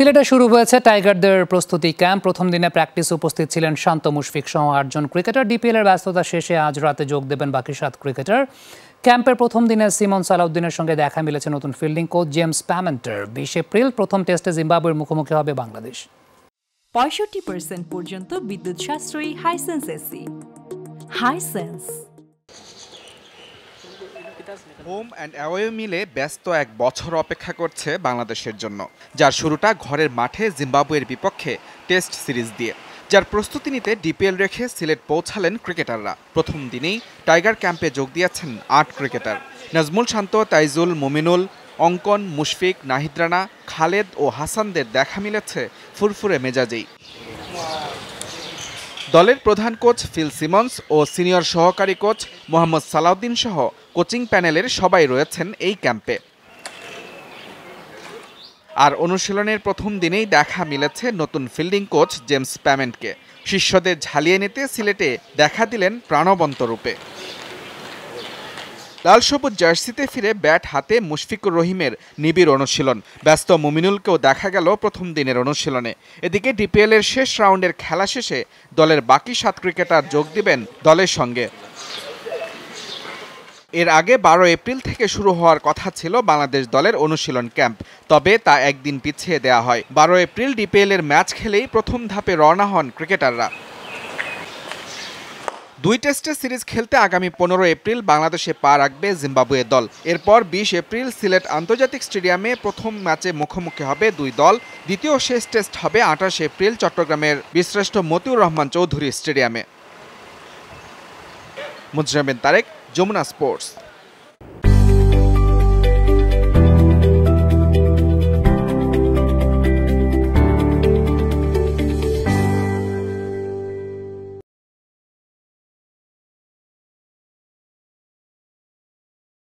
সিলেটে শুরু হয়েছে টাইগারদের প্রস্তুতি ক্যাম্প। প্রথম দিনে প্র্যাকটিসে উপস্থিত ছিলেন শান্ত মুশফিক সহ ৮ জন ক্রিকেটার। ডিপিএলের ব্যস্ততা শেষে আজ রাতে যোগ দেবেন বাকি ৭ ক্রিকেটার। ক্যাম্পের প্রথম দিনে সিমন সালাউদ্দিনের সঙ্গে দেখা মিলেছে নতুন ফিল্ডিং কোচ জেমস প্যামেন্টের। ২০ এপ্রিল প্রথম টেস্টে জিম্বাবুয়ের মুখোমুখি হবে বাংলাদেশ। ৬৫% পর্যন্ত বিদ্যুৎ সাশ্রয়ী Hisense AC. Hisense home and away মিলে ব্যস্ত এক বছর অপেক্ষা করছে বাংলাদেশের জন্য, যার শুরুটা ঘরের মাঠে জিম্বাবুয়ের বিপক্ষে টেস্ট সিরিজ দিয়ে। যার প্রস্তুতি নিতে ডিপিএল রেখে সিলেট পৌঁছালেন ক্রিকেটাররা। প্রথম দিনেই টাইগার ক্যাম্পে যোগ দিয়েছেন ৮ ক্রিকেটার। নাজমুল শান্ত, তাইজুল, মুমিনুল, অঙ্কন, মুশফিক, নাহিদ রানা, খালেদ ও হাসানদের দেখা মিলেছে ফুরফুরে মেজাজেই। দলের প্রধান কোচ ফিল সিমন্স ও সিনিয়র সহকারী কোচ মোহাম্মদ সালাউদ্দিন সহ কোচিং প্যানেলের সবাই রয়েছেন এই ক্যাম্পে। আর অনুশীলনের প্রথম দিনেই দেখা মিলেছে নতুন ফিল্ডিং কোচ জেমস প্যামেন্টকে। শিষ্যদের ঝালিয়ে নিতে সিলেটে দেখা দিলেন প্রাণবন্ত রূপে। লাল সবুজ জার্সিতে ফিরে ব্যাট হাতে মুশফিকুর রহিমের নিবিড় অনুশীলন। ব্যস্ত মুমিনুলকেও দেখা গেল প্রথম দিনের অনুশীলনে। এদিকে ডিপিএলের শেষ রাউন্ডের খেলা শেষে দলের বাকি ৭ ক্রিকেটার যোগ দিবেন দলের সঙ্গে। এর আগে ১২ এপ্রিল থেকে শুরু হওয়ার কথা ছিল বাংলাদেশ দলের অনুশীলন ক্যাম্প, তবে তা একদিন পিছিয়ে দেওয়া হয়। ১২ এপ্রিল ডিপিএলের ম্যাচ খেলেই প্রথম ধাপে রওনা হন ক্রিকেটাররা। ২ টেস্টের সিরিজ খেলতে আগামী ১৫ এপ্রিল বাংলাদেশে পা রাখবে জিম্বাবুয়ে দল। এরপর ২০ এপ্রিল সিলেট আন্তর্জাতিক স্টেডিয়ামে প্রথম ম্যাচে মুখোমুখি হবে দুই দল। দ্বিতীয় শেষ টেস্ট হবে ২৮ এপ্রিল চট্টগ্রামের বীরশ্রেষ্ঠ মতিউর রহমান চৌধুরী স্টেডিয়ামে। মুজরাম বিন তারেক, যমুনা স্পোর্টস।